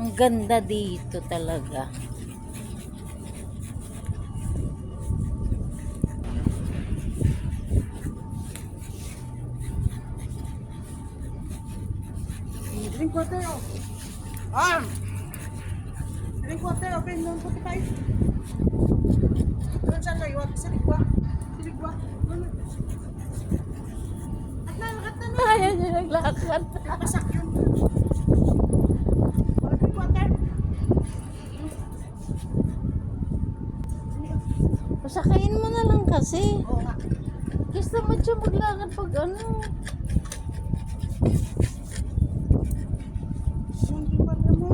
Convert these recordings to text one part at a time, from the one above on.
Ang ganda dito talaga. Drink water, oh. Drink water, okay, non po tayo. Doon siya kayo, siligwa. Siligwa. At nalakat na na. Ayan yung naglakad. Pasak yun. Drink water. Pasakayin mo na lang kasi. Oo nga. Gusto mo siya maglakad pag ano. Drink water mo.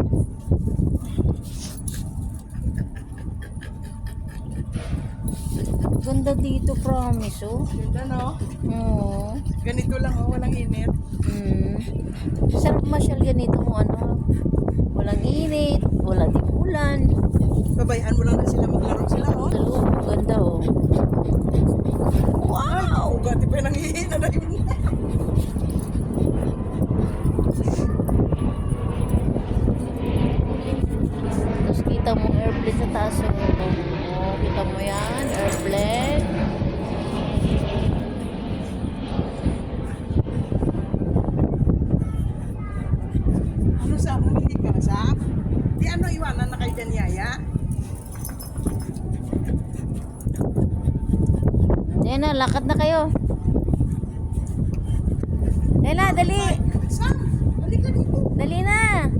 Ganda dito, promise, oh. Ganda, no? Oo. Ganito lang, oh, walang init. Sarap masyal ganito mo ano. Walang init, walang ulan. Babayaan mo lang na sila maglaro sila, oh. Sa loob, ganda, oh. Wow! Gati pa nang hihina na yun. Tapos kita mo airplane sa taas, oh. Oh, kita mo yan, airplane. Ano sa mo, hindi ka na sa? Di ano iwanan na kay Danyaya? Yan na, lakad na kayo. Lela, dali. Sam, halika dito. Dali na.